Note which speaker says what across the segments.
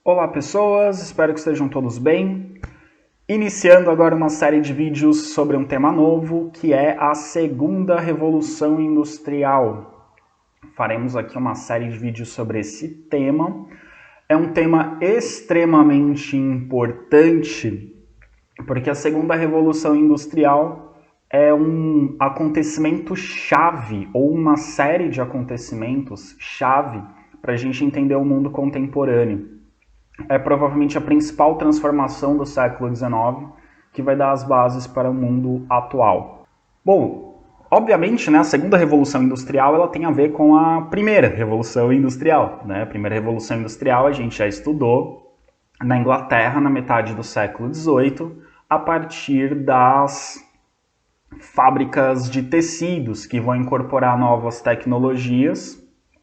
Speaker 1: Olá pessoas, espero que estejam todos bem. Iniciando agora uma série de vídeos sobre um tema novo, que é a segunda revolução industrial. Faremos aqui uma série de vídeos sobre esse tema. É um tema extremamente importante, porque a segunda revolução industrial é um acontecimento chave, ou uma série de acontecimentos chave, para a gente entender o mundo contemporâneo. É provavelmente a principal transformação do século XIX, que vai dar as bases para o mundo atual. Bom, obviamente, a segunda revolução industrial ela tem a ver com a primeira revolução industrial. A primeira revolução industrial a gente já estudou na Inglaterra na metade do século XVIII, a partir das fábricas de tecidos que vão incorporar novas tecnologias,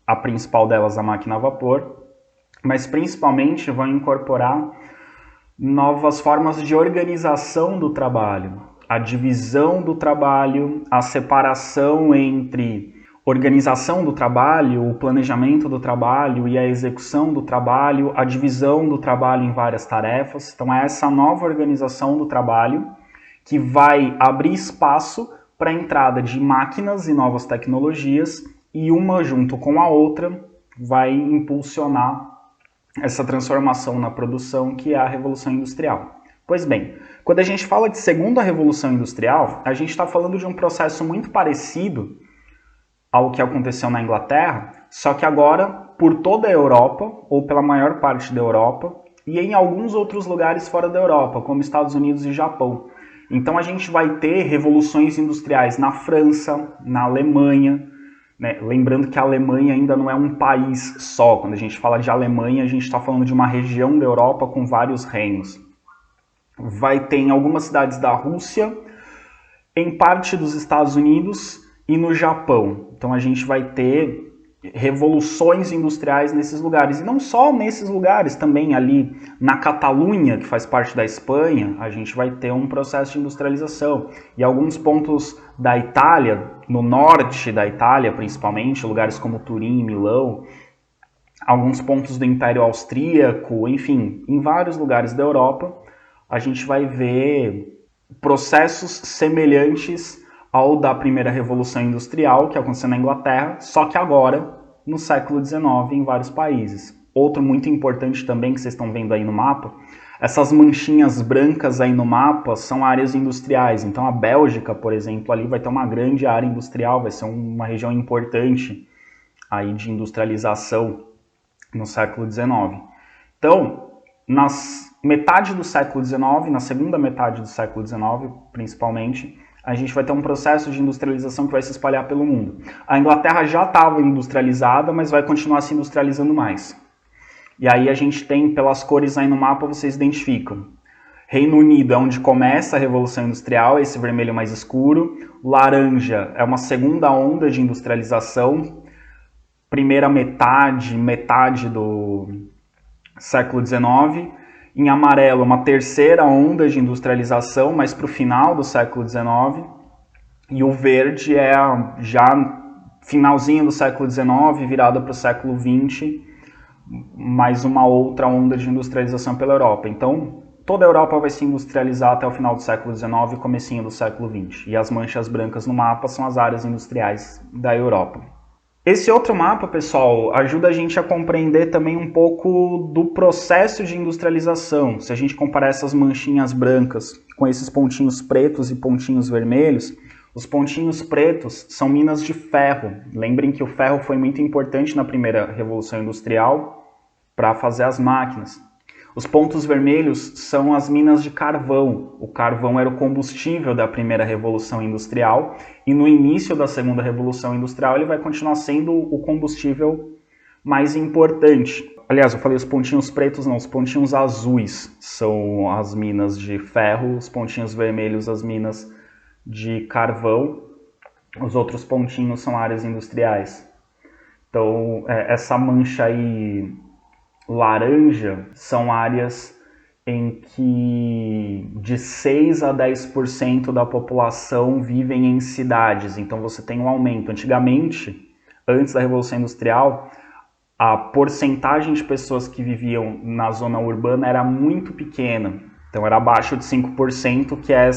Speaker 1: a principal delas a máquina a vapor, mas principalmente vão incorporar novas formas de organização do trabalho, a divisão do trabalho, a separação entre organização do trabalho, o planejamento do trabalho e a execução do trabalho, a divisão do trabalho em várias tarefas. Então é essa nova organização do trabalho que vai abrir espaço para a entrada de máquinas e novas tecnologias, e uma junto com a outra vai impulsionar essa transformação na produção, que é a Revolução Industrial. Pois bem, quando a gente fala de segunda Revolução Industrial, a gente está falando de um processo muito parecido ao que aconteceu na Inglaterra, só que agora por toda a Europa, ou pela maior parte da Europa, e em alguns outros lugares fora da Europa, como Estados Unidos e Japão. Então a gente vai ter revoluções industriais na França, na Alemanha, lembrando que a Alemanha ainda não é um país só. Quando a gente fala de Alemanha, a gente está falando de uma região da Europa com vários reinos. Vai ter em algumas cidades da Rússia, em parte dos Estados Unidos e no Japão. Então a gente vai ter revoluções industriais nesses lugares. E não só nesses lugares, também ali na Catalunha, que faz parte da Espanha, a gente vai ter um processo de industrialização. E alguns pontos da Itália, no norte da Itália principalmente, lugares como Turim e Milão, alguns pontos do Império Austríaco, enfim, em vários lugares da Europa, a gente vai ver processos semelhantes ao da primeira Revolução Industrial, que aconteceu na Inglaterra, só que agora no século XIX em vários países. Outro muito importante também que vocês estão vendo aí no mapa, essas manchinhas brancas aí no mapa são áreas industriais. Então a Bélgica, por exemplo, ali vai ter uma grande área industrial, vai ser uma região importante aí de industrialização no século XIX. Então, metade do século XIX, na segunda metade do século XIX, principalmente, a gente vai ter um processo de industrialização que vai se espalhar pelo mundo. A Inglaterra já estava industrializada, mas vai continuar se industrializando mais. E aí a gente tem, pelas cores aí no mapa, vocês identificam. Reino Unido é onde começa a Revolução Industrial, esse vermelho mais escuro. Laranja é uma segunda onda de industrialização. Primeira metade do século XIX. Em amarelo, uma terceira onda de industrialização, mas para o final do século XIX. E o verde é já finalzinho do século XIX, virado para o século XX, mais uma outra onda de industrialização pela Europa. Então, toda a Europa vai se industrializar até o final do século XIX e comecinho do século XX. E as manchas brancas no mapa são as áreas industriais da Europa. Esse outro mapa, pessoal, ajuda a gente a compreender também um pouco do processo de industrialização. Se a gente comparar essas manchinhas brancas com esses pontinhos pretos e pontinhos vermelhos, os pontinhos pretos são minas de ferro. Lembrem que o ferro foi muito importante na primeira Revolução Industrial para fazer as máquinas. Os pontos vermelhos são as minas de carvão. O carvão era o combustível da primeira Revolução Industrial e no início da segunda Revolução Industrial ele vai continuar sendo o combustível mais importante. Aliás, eu falei os pontinhos pretos, não, os pontinhos azuis são as minas de ferro, os pontinhos vermelhos as minas de carvão, os outros pontinhos são áreas industriais. Então, essa mancha aí laranja são áreas em que de 6 a 10% da população vivem em cidades. Então você tem um aumento. Antigamente, antes da Revolução Industrial, a porcentagem de pessoas que viviam na zona urbana era muito pequena. Então era abaixo de 5%, que é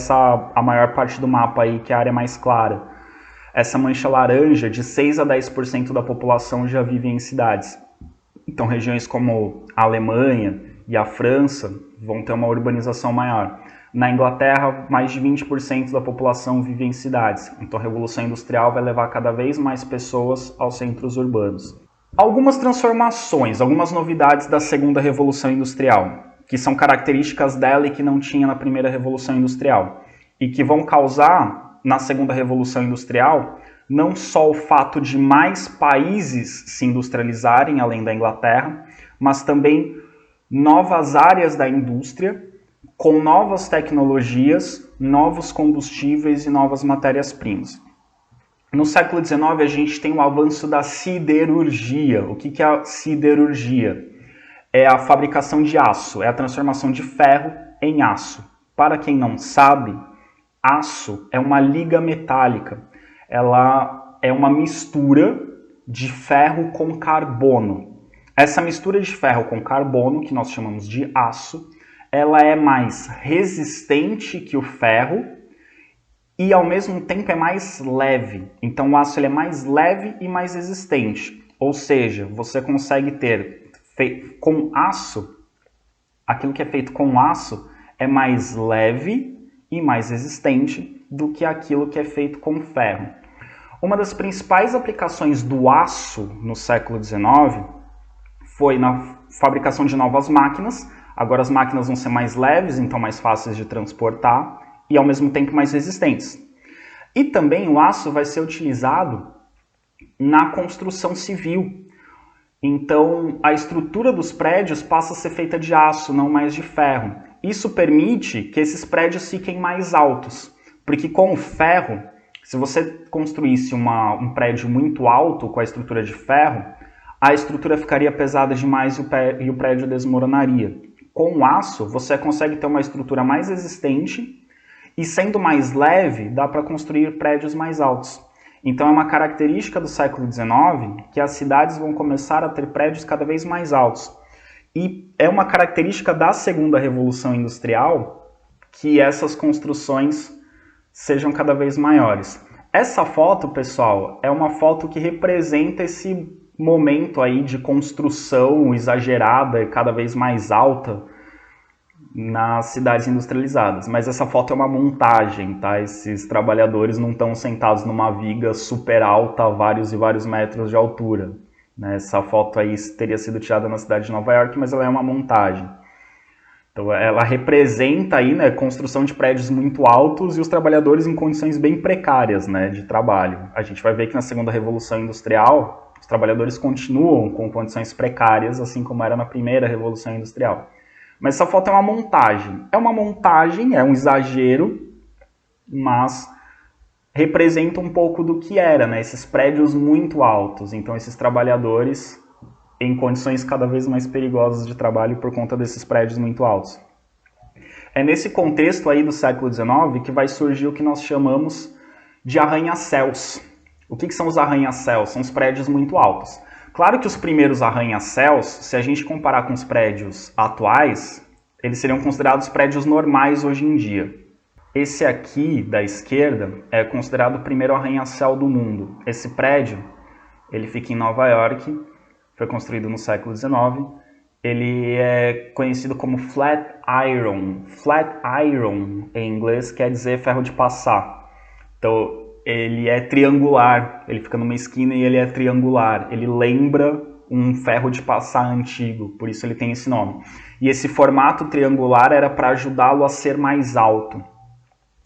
Speaker 1: a maior parte do mapa aí, que é a área mais clara. Essa mancha laranja, de 6 a 10% da população já vive em cidades. Então regiões como a Alemanha e a França vão ter uma urbanização maior. Na Inglaterra, mais de 20% da população vive em cidades. Então a Revolução Industrial vai levar cada vez mais pessoas aos centros urbanos. Algumas transformações, algumas novidades da segunda Revolução Industrial, que são características dela e que não tinha na primeira Revolução Industrial, e que vão causar, na segunda Revolução Industrial, não só o fato de mais países se industrializarem, além da Inglaterra, mas também novas áreas da indústria, com novas tecnologias, novos combustíveis e novas matérias-primas. No século XIX, a gente tem o avanço da siderurgia. O que é a siderurgia? É a fabricação de aço, é a transformação de ferro em aço. Para quem não sabe, aço é uma liga metálica. Ela é uma mistura de ferro com carbono. Essa mistura de ferro com carbono, que nós chamamos de aço, ela é mais resistente que o ferro e ao mesmo tempo é mais leve. Então o aço ele é mais leve e mais resistente. Ou seja, você consegue ter com aço, aquilo que é feito com aço é mais leve e mais resistente do que aquilo que é feito com ferro. Uma das principais aplicações do aço no século XIX foi na fabricação de novas máquinas. Agora as máquinas vão ser mais leves, então mais fáceis de transportar e ao mesmo tempo mais resistentes. E também o aço vai ser utilizado na construção civil. Então a estrutura dos prédios passa a ser feita de aço, não mais de ferro. Isso permite que esses prédios fiquem mais altos, porque com o ferro, se você construísse um prédio muito alto com a estrutura de ferro, a estrutura ficaria pesada demais e o prédio desmoronaria. Com o aço, você consegue ter uma estrutura mais resistente e, sendo mais leve, dá para construir prédios mais altos. Então é uma característica do século XIX que as cidades vão começar a ter prédios cada vez mais altos. E é uma característica da segunda Revolução Industrial que essas construções sejam cada vez maiores. Essa foto, pessoal, é uma foto que representa esse momento aí de construção exagerada e cada vez mais alta nas cidades industrializadas. Mas essa foto é uma montagem, tá? Esses trabalhadores não estão sentados numa viga super alta, vários e vários metros de altura, né? Essa foto aí teria sido tirada na cidade de Nova York, mas ela é uma montagem. Então ela representa aí, né, construção de prédios muito altos e os trabalhadores em condições bem precárias, né, de trabalho. A gente vai ver que na segunda Revolução Industrial os trabalhadores continuam com condições precárias, assim como era na primeira Revolução Industrial. Mas essa foto é uma montagem. É uma montagem, é um exagero, mas representa um pouco do que era, né? Esses prédios muito altos. Então esses trabalhadores em condições cada vez mais perigosas de trabalho por conta desses prédios muito altos. É nesse contexto aí do século XIX que vai surgir o que nós chamamos de arranha-céus. O que são os arranha-céus? São os prédios muito altos. Claro que os primeiros arranha-céus, se a gente comparar com os prédios atuais, eles seriam considerados prédios normais hoje em dia. Esse aqui, da esquerda, é considerado o primeiro arranha-céu do mundo. Esse prédio, ele fica em Nova York, foi construído no século XIX. Ele é conhecido como Flatiron. Flatiron, em inglês, quer dizer ferro de passar. Então, ele é triangular, ele fica numa esquina e ele é triangular. Ele lembra um ferro de passar antigo, por isso ele tem esse nome. E esse formato triangular era para ajudá-lo a ser mais alto.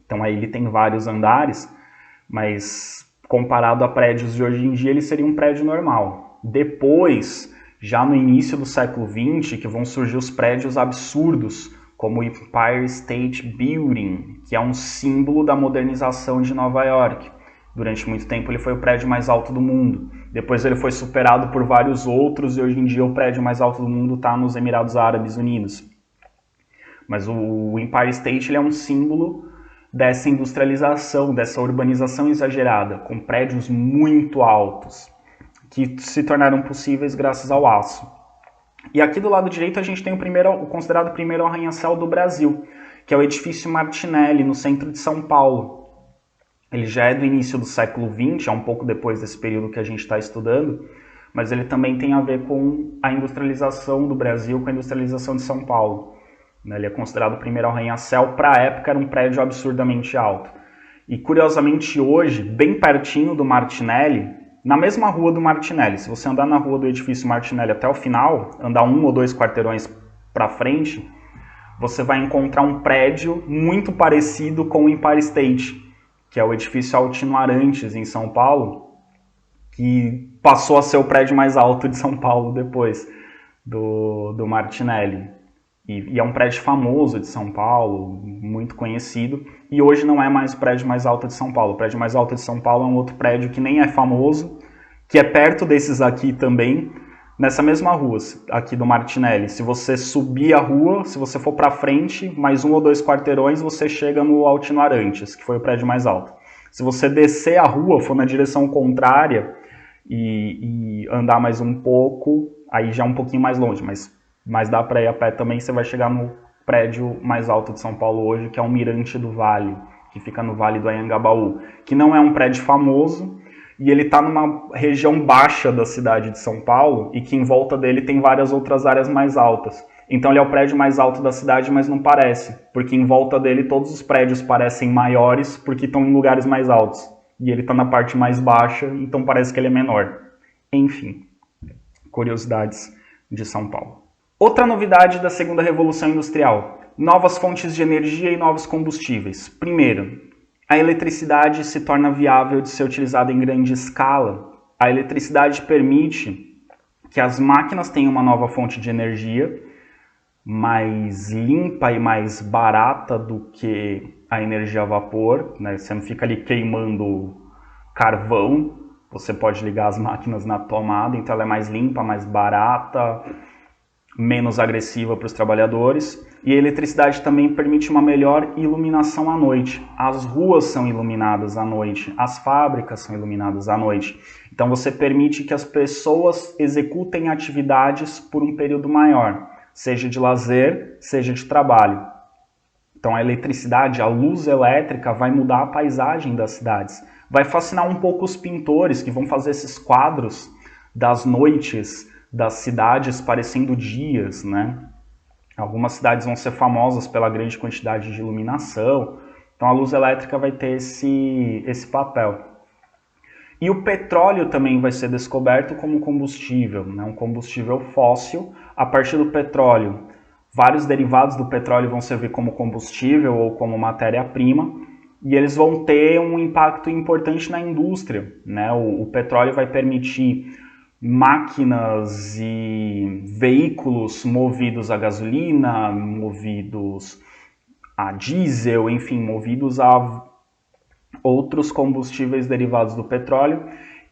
Speaker 1: Então aí ele tem vários andares, mas comparado a prédios de hoje em dia, ele seria um prédio normal. Depois, já no início do século XX, que vão surgir os prédios absurdos, como o Empire State Building, que é um símbolo da modernização de Nova York. Durante muito tempo ele foi o prédio mais alto do mundo. Depois ele foi superado por vários outros e hoje em dia o prédio mais alto do mundo está nos Emirados Árabes Unidos. Mas o Empire State ele é um símbolo dessa industrialização, dessa urbanização exagerada, com prédios muito altos. que se tornaram possíveis graças ao aço. E aqui do lado direito a gente tem o considerado primeiro arranha-céu do Brasil, que é o edifício Martinelli, no centro de São Paulo. Ele já é do início do século XX, é um pouco depois desse período que a gente está estudando, mas ele também tem a ver com a industrialização do Brasil, com a industrialização de São Paulo. Ele é considerado o primeiro arranha-céu, para a época era um prédio absurdamente alto. E curiosamente hoje, bem pertinho do Martinelli, na mesma rua do Martinelli, se você andar na rua do edifício Martinelli até o final, andar 1 ou 2 quarteirões para frente, você vai encontrar um prédio muito parecido com o Empire State, que é o edifício Altino Arantes, em São Paulo, que passou a ser o prédio mais alto de São Paulo depois do Martinelli. E é um prédio famoso de São Paulo, muito conhecido, e hoje não é mais o prédio mais alto de São Paulo. O prédio mais alto de São Paulo é um outro prédio que nem é famoso, que é perto desses aqui também, nessa mesma rua, aqui do Martinelli. Se você subir a rua, se você for para frente, mais 1 ou 2 quarteirões, você chega no Altino Arantes, que foi o prédio mais alto. Se você descer a rua, for na direção contrária e andar mais um pouco, aí já é um pouquinho mais longe, mas dá para ir a pé também, você vai chegar no prédio mais alto de São Paulo hoje, que é o Mirante do Vale, que fica no Vale do Anhangabaú, que não é um prédio famoso, e ele está numa região baixa da cidade de São Paulo, e que em volta dele tem várias outras áreas mais altas. Então ele é o prédio mais alto da cidade, mas não parece, porque em volta dele todos os prédios parecem maiores, porque estão em lugares mais altos. E ele está na parte mais baixa, então parece que ele é menor. Enfim, curiosidades de São Paulo. Outra novidade da segunda revolução industrial: novas fontes de energia e novos combustíveis. Primeiro, a eletricidade se torna viável de ser utilizada em grande escala. A eletricidade permite que as máquinas tenham uma nova fonte de energia mais limpa e mais barata do que a energia a vapor, né? Você não fica ali queimando carvão, você pode ligar as máquinas na tomada, então ela é mais limpa, mais barata, menos agressiva para os trabalhadores. E a eletricidade também permite uma melhor iluminação à noite. As ruas são iluminadas à noite, as fábricas são iluminadas à noite. Então você permite que as pessoas executem atividades por um período maior, seja de lazer, seja de trabalho. Então a eletricidade, a luz elétrica vai mudar a paisagem das cidades. Vai fascinar um pouco os pintores que vão fazer esses quadros das noites das cidades parecendo dias, né? Algumas cidades vão ser famosas pela grande quantidade de iluminação, então a luz elétrica vai ter esse papel. E o petróleo também vai ser descoberto como combustível, né? Um combustível fóssil. A partir do petróleo, vários derivados do petróleo vão servir como combustível ou como matéria-prima, e eles vão ter um impacto importante na indústria, né? O petróleo vai permitir máquinas e veículos movidos a gasolina, movidos a diesel, enfim, movidos a outros combustíveis derivados do petróleo.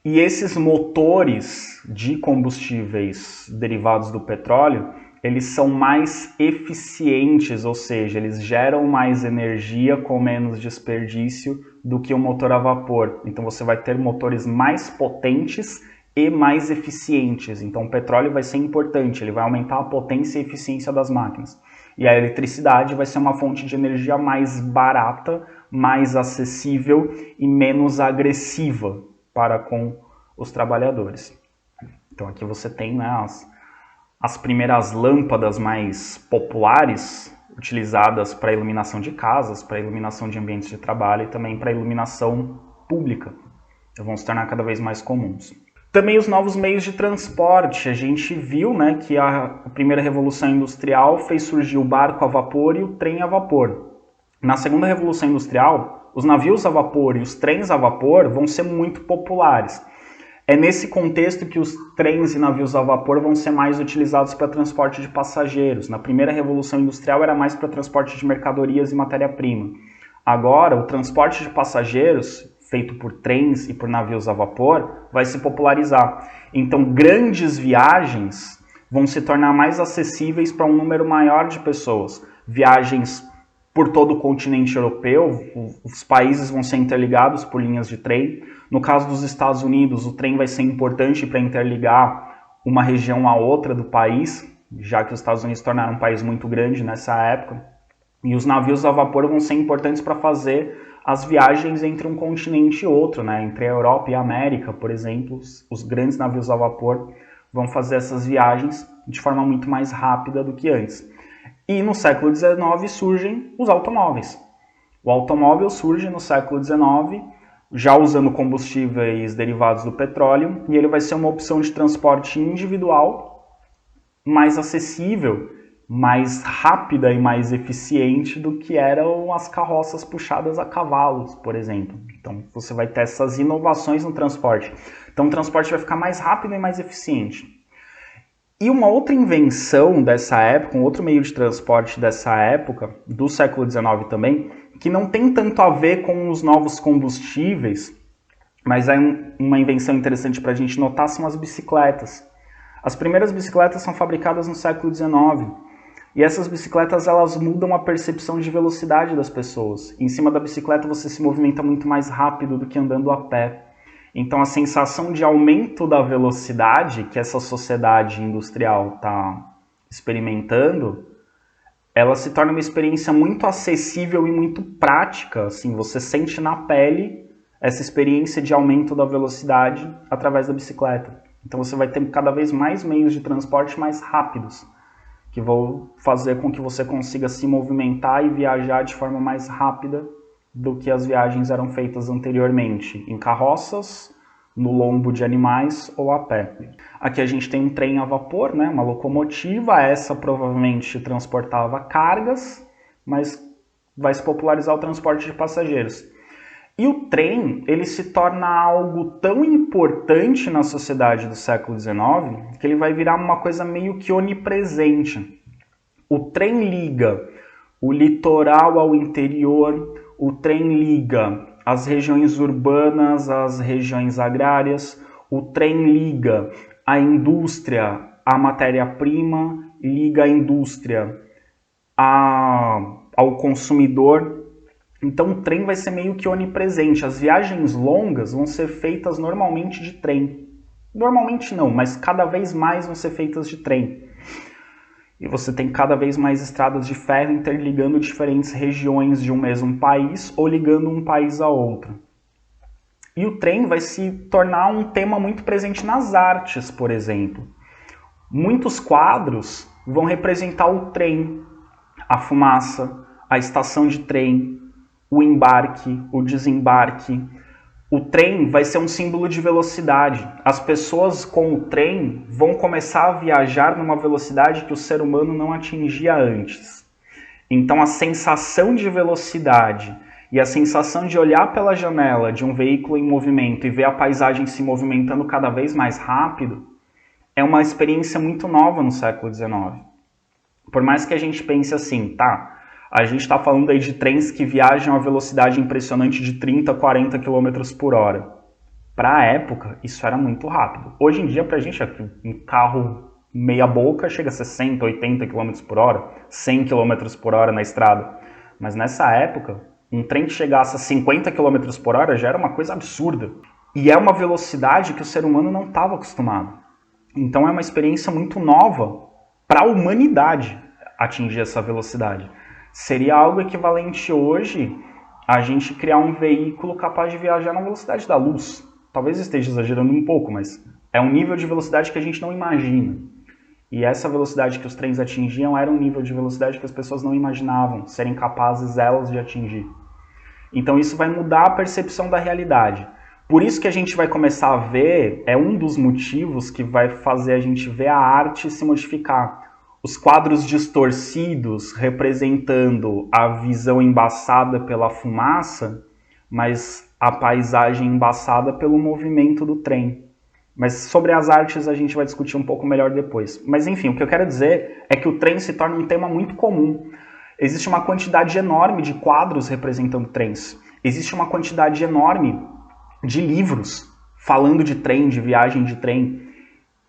Speaker 1: E esses motores de combustíveis derivados do petróleo, eles são mais eficientes, ou seja, eles geram mais energia com menos desperdício do que o motor a vapor. Então você vai ter motores mais potentes e mais eficientes. Então o petróleo vai ser importante, ele vai aumentar a potência e eficiência das máquinas. E a eletricidade vai ser uma fonte de energia mais barata, mais acessível e menos agressiva para com os trabalhadores. Então aqui você tem, né, as primeiras lâmpadas mais populares utilizadas para iluminação de casas, para iluminação de ambientes de trabalho e também para iluminação pública. Então, vão se tornar cada vez mais comuns. Também os novos meios de transporte. A gente viu, né, que a primeira revolução industrial fez surgir o barco a vapor e o trem a vapor. Na segunda revolução industrial, os navios a vapor e os trens a vapor vão ser muito populares. É nesse contexto que os trens e navios a vapor vão ser mais utilizados para transporte de passageiros. Na primeira revolução industrial era mais para transporte de mercadorias e matéria-prima. Agora, o transporte de passageiros, feito por trens e por navios a vapor, vai se popularizar. Então, grandes viagens vão se tornar mais acessíveis para um número maior de pessoas. Viagens por todo o continente europeu, os países vão ser interligados por linhas de trem. No caso dos Estados Unidos, o trem vai ser importante para interligar uma região a outra do país, já que os Estados Unidos se tornaram um país muito grande nessa época. E os navios a vapor vão ser importantes para fazer as viagens entre um continente e outro, né? Entre a Europa e a América, por exemplo, os grandes navios a vapor vão fazer essas viagens de forma muito mais rápida do que antes. E no século XIX surgem os automóveis. O automóvel surge no século XIX, já usando combustíveis derivados do petróleo, e ele vai ser uma opção de transporte individual mais acessível, mais rápida e mais eficiente do que eram as carroças puxadas a cavalos, por exemplo. Então você vai ter essas inovações no transporte. Então o transporte vai ficar mais rápido e mais eficiente. E uma outra invenção dessa época, um outro meio de transporte dessa época, do século XIX também, que não tem tanto a ver com os novos combustíveis, mas é uma invenção interessante para a gente notar, são as bicicletas. As primeiras bicicletas são fabricadas no século XIX. E essas bicicletas, elas mudam a percepção de velocidade das pessoas. Em cima da bicicleta você se movimenta muito mais rápido do que andando a pé. Então a sensação de aumento da velocidade que essa sociedade industrial está experimentando, ela se torna uma experiência muito acessível e muito prática. Assim, você sente na pele essa experiência de aumento da velocidade através da bicicleta. Então você vai ter cada vez mais meios de transporte mais rápidos, que vão fazer com que você consiga se movimentar e viajar de forma mais rápida do que as viagens eram feitas anteriormente, em carroças, no lombo de animais ou a pé. Aqui a gente tem um trem a vapor, né, uma locomotiva, essa provavelmente transportava cargas, mas vai se popularizar o transporte de passageiros. E o trem, ele se torna algo tão importante na sociedade do século XIX que ele vai virar uma coisa meio que onipresente. O trem liga o litoral ao interior, o trem liga as regiões urbanas às regiões agrárias, o trem liga a indústria à matéria-prima, liga a indústria ao consumidor. Então o trem vai ser meio que onipresente. As viagens longas vão ser feitas normalmente de trem. Normalmente não, mas cada vez mais vão ser feitas de trem. E você tem cada vez mais estradas de ferro interligando diferentes regiões de um mesmo país ou ligando um país a outro. E o trem vai se tornar um tema muito presente nas artes, por exemplo. Muitos quadros vão representar o trem, a fumaça, a estação de trem, o embarque, o desembarque. O trem vai ser um símbolo de velocidade. As pessoas com o trem vão começar a viajar numa velocidade que o ser humano não atingia antes. Então a sensação de velocidade e a sensação de olhar pela janela de um veículo em movimento e ver a paisagem se movimentando cada vez mais rápido é uma experiência muito nova no século XIX. Por mais que a gente pense assim, tá, a gente está falando aí de trens que viajam a velocidade impressionante de 30, 40 km por hora. Para a época, isso era muito rápido. Hoje em dia, para a gente, um carro meia boca chega a 60, 80 km por hora, 100 km por hora na estrada. Mas nessa época, um trem que chegasse a 50 km por hora já era uma coisa absurda. E é uma velocidade que o ser humano não estava acostumado. Então é uma experiência muito nova para a humanidade atingir essa velocidade. Seria algo equivalente hoje a gente criar um veículo capaz de viajar na velocidade da luz. Talvez esteja exagerando um pouco, mas é um nível de velocidade que a gente não imagina. E essa velocidade que os trens atingiam era um nível de velocidade que as pessoas não imaginavam serem capazes elas de atingir. Então isso vai mudar a percepção da realidade. Por isso que a gente vai começar a ver, é um dos motivos que vai fazer a gente ver a arte se modificar. Os quadros distorcidos representando a visão embaçada pela fumaça, mas a paisagem embaçada pelo movimento do trem. Mas sobre as artes a gente vai discutir um pouco melhor depois. Mas enfim, o que eu quero dizer é que o trem se torna um tema muito comum. Existe uma quantidade enorme de quadros representando trens. Existe uma quantidade enorme de livros falando de trem, de viagem de trem.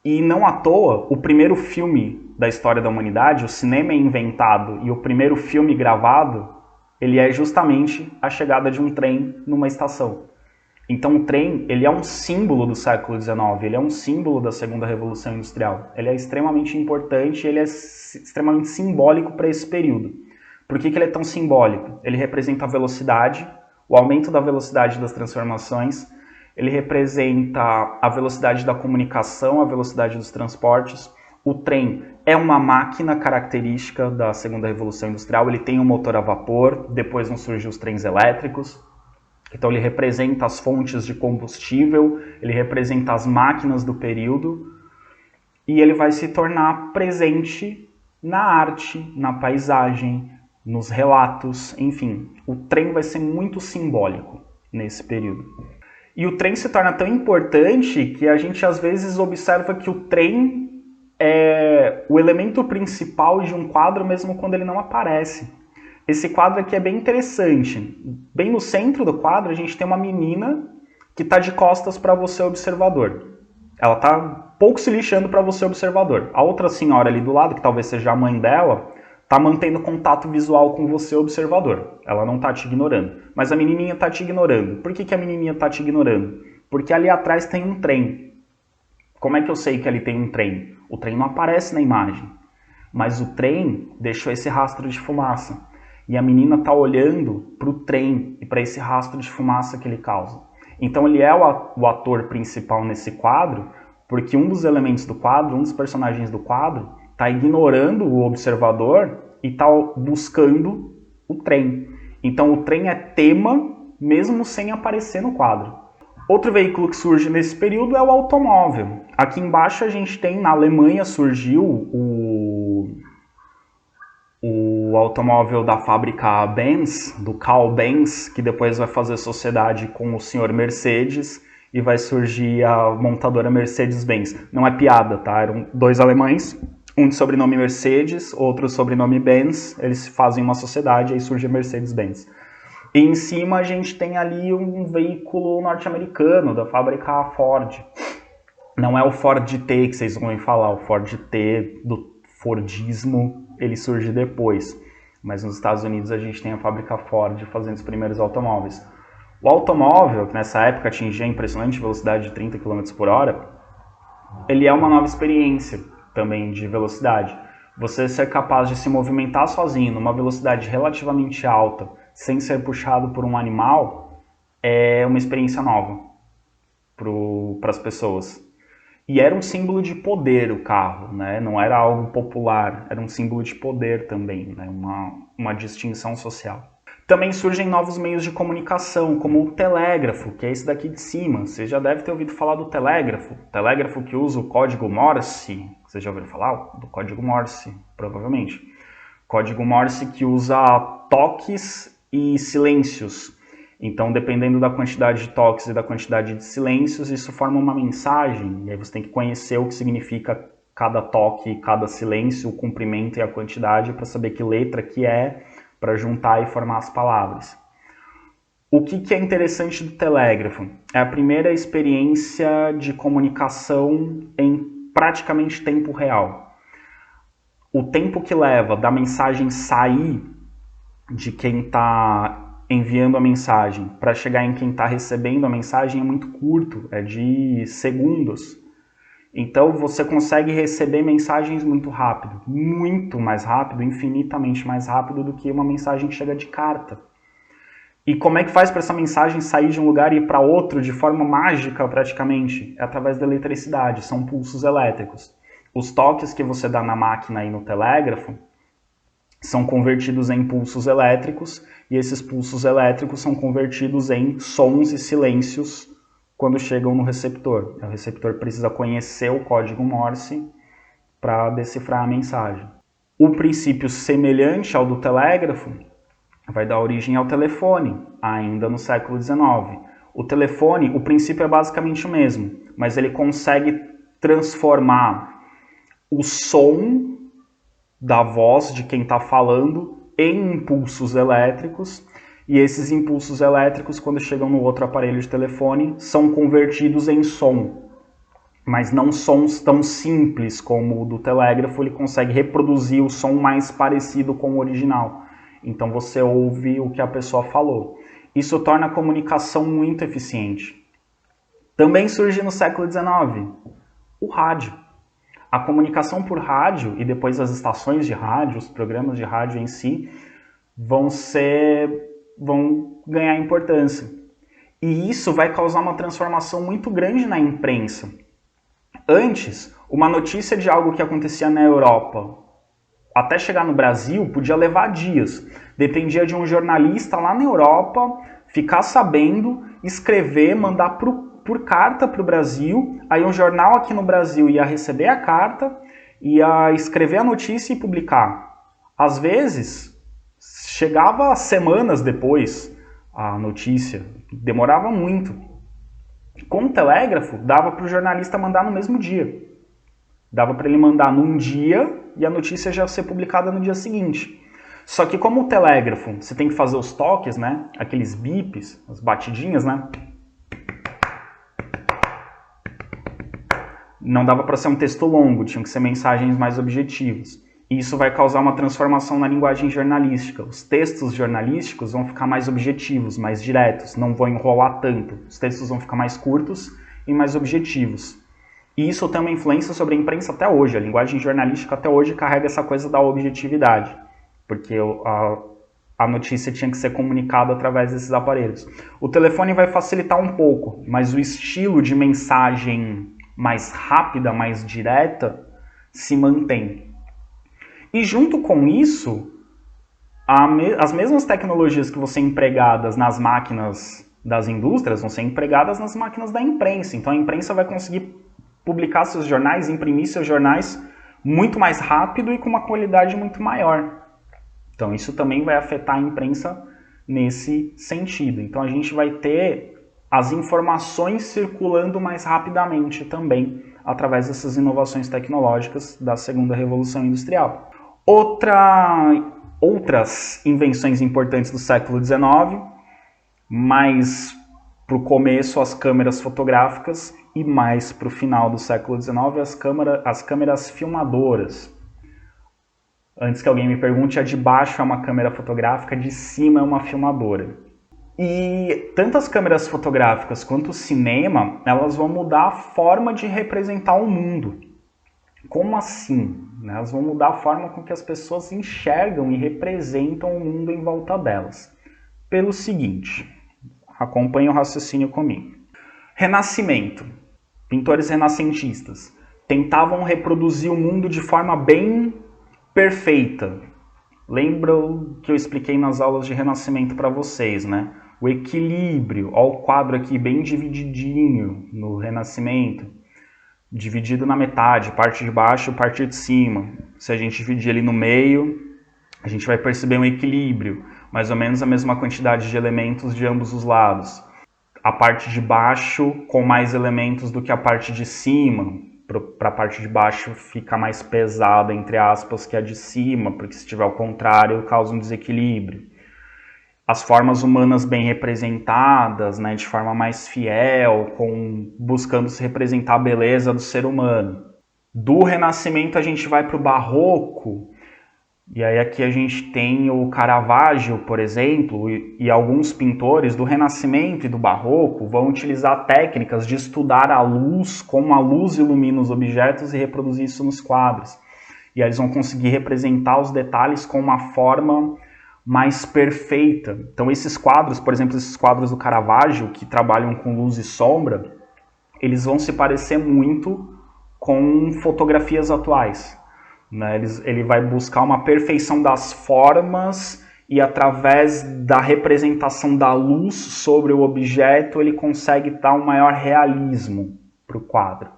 Speaker 1: E não à toa, o primeiro filme da história da humanidade, o cinema é inventado e o primeiro filme gravado ele é justamente a chegada de um trem numa estação. Então o trem, ele é um símbolo do século XIX, ele é um símbolo da segunda revolução industrial. Ele é extremamente importante, ele é extremamente simbólico para esse período. Por que ele é tão simbólico? Ele representa a velocidade, o aumento da velocidade das transformações, ele representa a velocidade da comunicação, a velocidade dos transportes. O trem é uma máquina característica da segunda revolução industrial, ele tem um motor a vapor, depois vão surgir os trens elétricos. Então ele representa as fontes de combustível, ele representa as máquinas do período e ele vai se tornar presente na arte, na paisagem, nos relatos, enfim. O trem vai ser muito simbólico nesse período. E o trem se torna tão importante que a gente às vezes observa que o trem é o elemento principal de um quadro mesmo quando ele não aparece. Esse quadro aqui é bem interessante. Bem no centro do quadro a gente tem uma menina que está de costas para você observador. Ela está pouco se lixando para você observador. A outra senhora ali do lado, que talvez seja a mãe dela, está mantendo contato visual com você observador. Ela não está te ignorando. Mas a menininha está te ignorando. Por que a menininha está te ignorando? Porque ali atrás tem um trem. Como é que eu sei que ali tem um trem? O trem não aparece na imagem. Mas o trem deixou esse rastro de fumaça. E a menina está olhando para o trem e para esse rastro de fumaça que ele causa. Então ele é o ator principal nesse quadro, porque um dos elementos do quadro, um dos personagens do quadro, está ignorando o observador e está buscando o trem. Então o trem é tema, mesmo sem aparecer no quadro. Outro veículo que surge nesse período é o automóvel. Aqui embaixo a gente tem, na Alemanha surgiu o automóvel da fábrica Benz, do Carl Benz, que depois vai fazer sociedade com o senhor Mercedes e vai surgir a montadora Mercedes-Benz. Não é piada, tá? Eram dois alemães, um de sobrenome Mercedes, outro de sobrenome Benz, eles fazem uma sociedade e aí surge a Mercedes-Benz. E em cima a gente tem ali um veículo norte-americano da fábrica Ford. Não é o Ford T que vocês vão falar, o Ford T do Fordismo, ele surge depois. Mas nos Estados Unidos a gente tem a fábrica Ford fazendo os primeiros automóveis. O automóvel, que nessa época atingia a impressionante velocidade de 30 km por hora, ele é uma nova experiência também de velocidade. Você ser capaz de se movimentar sozinho numa velocidade relativamente alta, sem ser puxado por um animal, é uma experiência nova para as pessoas. E era um símbolo de poder o carro, né? Não era algo popular, era um símbolo de poder também, né? Uma distinção social. Também surgem novos meios de comunicação, como o telégrafo, que é esse daqui de cima. Você já deve ter ouvido falar do telégrafo. Telégrafo que usa o código Morse. Vocês já ouviram falar do código Morse? Provavelmente. Código Morse que usa toques e silêncios. Então, dependendo da quantidade de toques e da quantidade de silêncios, isso forma uma mensagem. E aí você tem que conhecer o que significa cada toque, cada silêncio, o comprimento e a quantidade para saber que letra que é, para juntar e formar as palavras. O que é interessante do telégrafo? É a primeira experiência de comunicação em praticamente tempo real. O tempo que leva da mensagem sair de quem está enviando a mensagem para chegar em quem está recebendo a mensagem é muito curto, é de segundos. Então você consegue receber mensagens muito rápido, muito mais rápido, infinitamente mais rápido do que uma mensagem que chega de carta. E como é que faz para essa mensagem sair de um lugar e ir para outro de forma mágica praticamente? É através da eletricidade, são pulsos elétricos. Os toques que você dá na máquina e no telégrafo são convertidos em pulsos elétricos e esses pulsos elétricos são convertidos em sons e silêncios quando chegam no receptor. O receptor precisa conhecer o código Morse para decifrar a mensagem. O princípio semelhante ao do telégrafo vai dar origem ao telefone, ainda no século XIX. O telefone, o princípio é basicamente o mesmo, mas ele consegue transformar o som da voz de quem está falando em impulsos elétricos, e esses impulsos elétricos, quando chegam no outro aparelho de telefone, são convertidos em som. Mas não sons tão simples como o do telégrafo, ele consegue reproduzir o som mais parecido com o original. Então você ouve o que a pessoa falou. Isso torna a comunicação muito eficiente. Também surge no século XIX o rádio. A comunicação por rádio e depois as estações de rádio, os programas de rádio em si, vão ganhar importância. E isso vai causar uma transformação muito grande na imprensa. Antes, uma notícia de algo que acontecia na Europa até chegar no Brasil podia levar dias. Dependia de um jornalista lá na Europa ficar sabendo, escrever, mandar por carta para o Brasil. Aí um jornal aqui no Brasil ia receber a carta, ia escrever a notícia e publicar. Às vezes, chegava semanas depois a notícia, demorava muito. Com o telégrafo, dava para o jornalista mandar no mesmo dia. Dava para ele mandar num dia e a notícia já ser publicada no dia seguinte. Só que como o telégrafo, você tem que fazer os toques, né? Aqueles bips, as batidinhas, né? Não dava para ser um texto longo, tinham que ser mensagens mais objetivas. E isso vai causar uma transformação na linguagem jornalística. Os textos jornalísticos vão ficar mais objetivos, mais diretos, não vão enrolar tanto. Os textos vão ficar mais curtos e mais objetivos. E isso tem uma influência sobre a imprensa até hoje. A linguagem jornalística até hoje carrega essa coisa da objetividade, porque a notícia tinha que ser comunicada através desses aparelhos. O telefone vai facilitar um pouco, mas o estilo de mensagem mais rápida, mais direta, se mantém. E junto com isso, as mesmas tecnologias que vão ser empregadas nas máquinas das indústrias vão ser empregadas nas máquinas da imprensa. Então a imprensa vai conseguir publicar seus jornais, imprimir seus jornais muito mais rápido e com uma qualidade muito maior. Então isso também vai afetar a imprensa nesse sentido. Então a gente vai ter as informações circulando mais rapidamente também através dessas inovações tecnológicas da segunda revolução industrial. Outras invenções importantes do século XIX, mais para o começo as câmeras fotográficas e mais para o final do século XIX as câmeras filmadoras. Antes que alguém me pergunte, a de baixo é uma câmera fotográfica, de cima é uma filmadora. E tanto as câmeras fotográficas quanto o cinema, elas vão mudar a forma de representar o mundo. Como assim? Elas vão mudar a forma com que as pessoas enxergam e representam o mundo em volta delas. Pelo seguinte, acompanhe o raciocínio comigo. Renascimento. Pintores renascentistas tentavam reproduzir o mundo de forma bem perfeita. Lembra o que eu expliquei nas aulas de Renascimento para vocês, né? O equilíbrio, olha o quadro aqui bem divididinho no Renascimento, dividido na metade, parte de baixo e parte de cima. Se a gente dividir ali no meio, a gente vai perceber um equilíbrio, mais ou menos a mesma quantidade de elementos de ambos os lados. A parte de baixo com mais elementos do que a parte de cima, para a parte de baixo ficar mais pesada, entre aspas, que a de cima, porque se tiver ao contrário, causa um desequilíbrio. As formas humanas bem representadas, né, de forma mais fiel, buscando se representar a beleza do ser humano. Do Renascimento a gente vai para o Barroco, e aí aqui a gente tem o Caravaggio, por exemplo, e alguns pintores do Renascimento e do Barroco vão utilizar técnicas de estudar a luz, como a luz ilumina os objetos e reproduzir isso nos quadros. E aí eles vão conseguir representar os detalhes com uma forma mais perfeita. Então esses quadros, por exemplo, esses quadros do Caravaggio, que trabalham com luz e sombra, eles vão se parecer muito com fotografias atuais. Ele vai buscar uma perfeição das formas e através da representação da luz sobre o objeto ele consegue dar um maior realismo para o quadro.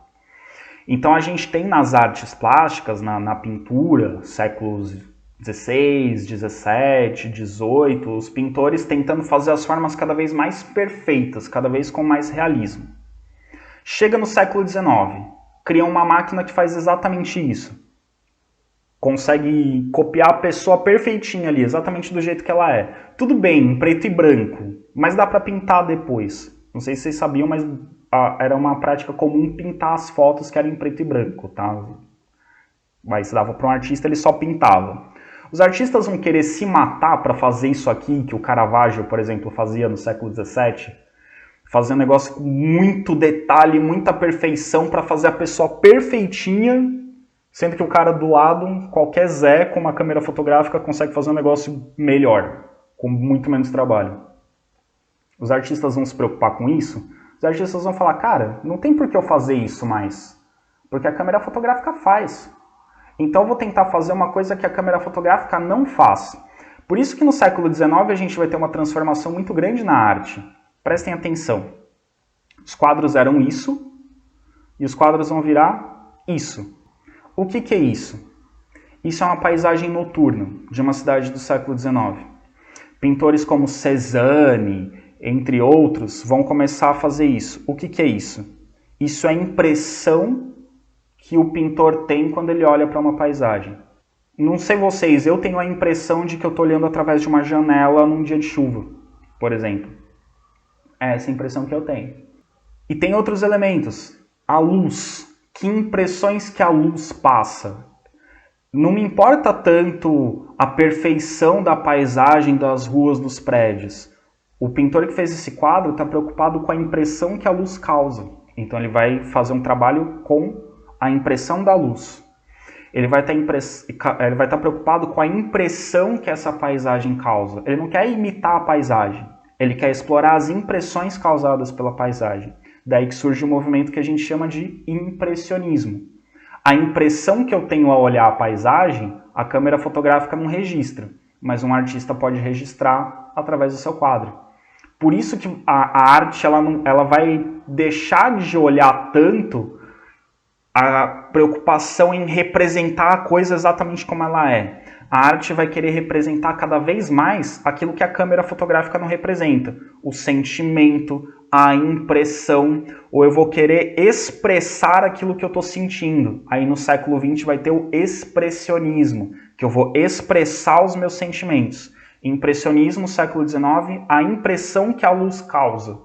Speaker 1: Então a gente tem nas artes plásticas, na pintura, séculos XVI, XVII, XVIII, os pintores tentando fazer as formas cada vez mais perfeitas, cada vez com mais realismo. Chega no século XIX, cria uma máquina que faz exatamente isso. Consegue copiar a pessoa perfeitinha ali, exatamente do jeito que ela é. Tudo bem, em preto e branco, mas dá para pintar depois. Não sei se vocês sabiam, mas era uma prática comum pintar as fotos que eram em preto e branco, tá? Mas dava para um artista, ele só pintava. Os artistas vão querer se matar para fazer isso aqui que o Caravaggio, por exemplo, fazia no século XVII, fazer um negócio com muito detalhe, muita perfeição para fazer a pessoa perfeitinha, sendo que o cara do lado, qualquer Zé com uma câmera fotográfica consegue fazer um negócio melhor, com muito menos trabalho. Os artistas vão se preocupar com isso? Os artistas vão falar, cara, não tem por que eu fazer isso mais, porque a câmera fotográfica faz. Então eu vou tentar fazer uma coisa que a câmera fotográfica não faz. Por isso que no século XIX a gente vai ter uma transformação muito grande na arte. Prestem atenção. Os quadros eram isso, e os quadros vão virar isso. O que é isso? Isso é uma paisagem noturna de uma cidade do século XIX. Pintores como Cézanne, entre outros, vão começar a fazer isso. O que é isso? Isso é a impressão que o pintor tem quando ele olha para uma paisagem. Não sei vocês, eu tenho a impressão de que eu estou olhando através de uma janela num dia de chuva, por exemplo. É essa a impressão que eu tenho. E tem outros elementos. A luz. Que impressões que a luz passa? Não me importa tanto a perfeição da paisagem das ruas dos prédios. O pintor que fez esse quadro está preocupado com a impressão que a luz causa. Então ele vai fazer um trabalho com a impressão da luz. Ele vai estar preocupado com a impressão que essa paisagem causa. Ele não quer imitar a paisagem. Ele quer explorar as impressões causadas pela paisagem. Daí que surge o movimento que a gente chama de impressionismo. A impressão que eu tenho ao olhar a paisagem, a câmera fotográfica não registra, mas um artista pode registrar através do seu quadro. Por isso que a arte ela vai deixar de olhar tanto a preocupação em representar a coisa exatamente como ela é. A arte vai querer representar cada vez mais aquilo que a câmera fotográfica não representa. O sentimento, a impressão, ou eu vou querer expressar aquilo que eu estou sentindo. Aí no século XX vai ter o expressionismo, que eu vou expressar os meus sentimentos. Impressionismo, século XIX, a impressão que a luz causa.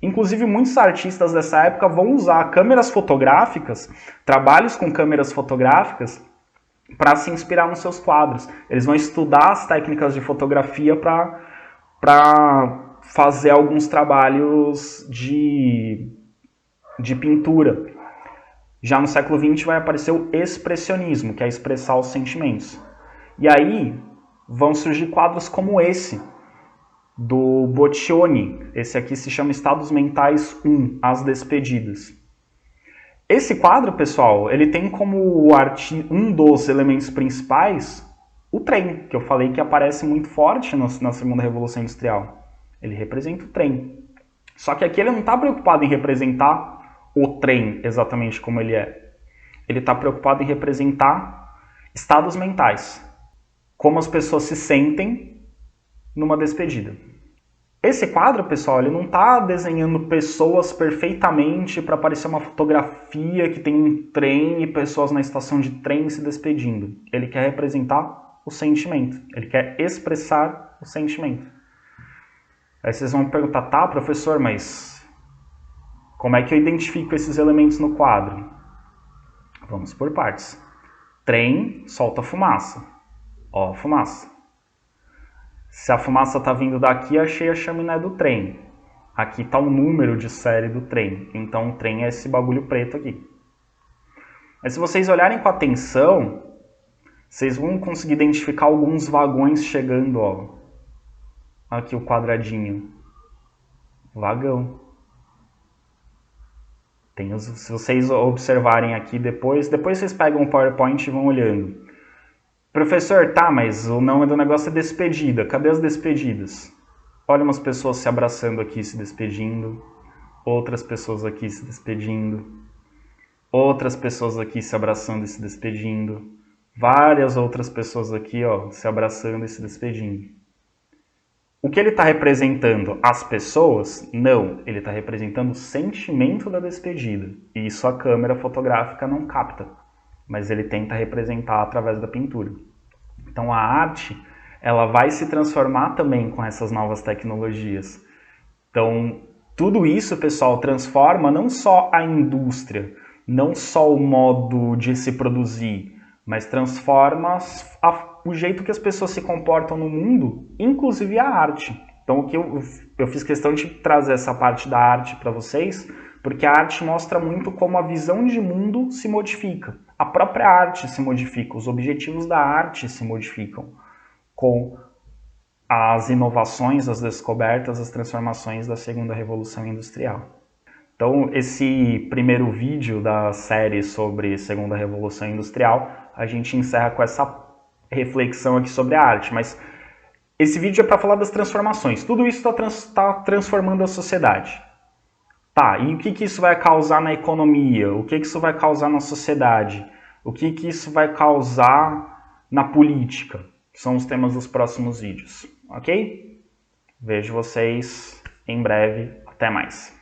Speaker 1: Inclusive, muitos artistas dessa época vão usar câmeras fotográficas, trabalhos com câmeras fotográficas, para se inspirar nos seus quadros. Eles vão estudar as técnicas de fotografia para fazer alguns trabalhos de pintura. Já no século XX vai aparecer o expressionismo, que é expressar os sentimentos. E aí vão surgir quadros como esse, do Boccioni. Esse aqui se chama Estados Mentais 1, As Despedidas. Esse quadro, pessoal, ele tem como um dos elementos principais o trem, que eu falei que aparece muito forte na segunda Revolução Industrial. Ele representa o trem. Só que aqui ele não está preocupado em representar o trem exatamente como ele é. Ele está preocupado em representar estados mentais. Como as pessoas se sentem numa despedida. Esse quadro, pessoal, ele não está desenhando pessoas perfeitamente para parecer uma fotografia que tem um trem e pessoas na estação de trem se despedindo. Ele quer representar o sentimento. Ele quer expressar o sentimento. Aí vocês vão me perguntar, tá, professor, mas como é que eu identifico esses elementos no quadro? Vamos por partes. Trem solta fumaça. Ó, fumaça. Se a fumaça está vindo daqui, achei a chaminé do trem. Aqui está o número de série do trem. Então o trem é esse bagulho preto aqui. Mas se vocês olharem com atenção, vocês vão conseguir identificar alguns vagões chegando, ó. Aqui o quadradinho. Vagão. Se vocês observarem aqui depois vocês pegam o PowerPoint e vão olhando. Professor, tá, mas o nome do negócio é despedida. Cadê as despedidas? Olha umas pessoas se abraçando aqui, se despedindo. Outras pessoas aqui se despedindo. Outras pessoas aqui se abraçando e se despedindo. Várias outras pessoas aqui, ó, se abraçando e se despedindo. O que ele está representando? As pessoas? Não, ele está representando o sentimento da despedida. E isso a câmera fotográfica não capta. Mas ele tenta representar através da pintura. Então a arte, ela vai se transformar também com essas novas tecnologias. Então tudo isso, pessoal, transforma não só a indústria, não só o modo de se produzir, mas transforma o jeito que as pessoas se comportam no mundo, inclusive a arte. Então, o que eu fiz questão de trazer essa parte da arte para vocês, porque a arte mostra muito como a visão de mundo se modifica. A própria arte se modifica, os objetivos da arte se modificam com as inovações, as descobertas, as transformações da segunda revolução industrial. Então, esse primeiro vídeo da série sobre segunda revolução industrial, a gente encerra com essa reflexão aqui sobre a arte, mas esse vídeo é para falar das transformações. Tudo isso está transformando a sociedade. Tá, e o que isso vai causar na economia? O que isso vai causar na sociedade? O que isso vai causar na política? São os temas dos próximos vídeos, ok? Vejo vocês em breve. Até mais.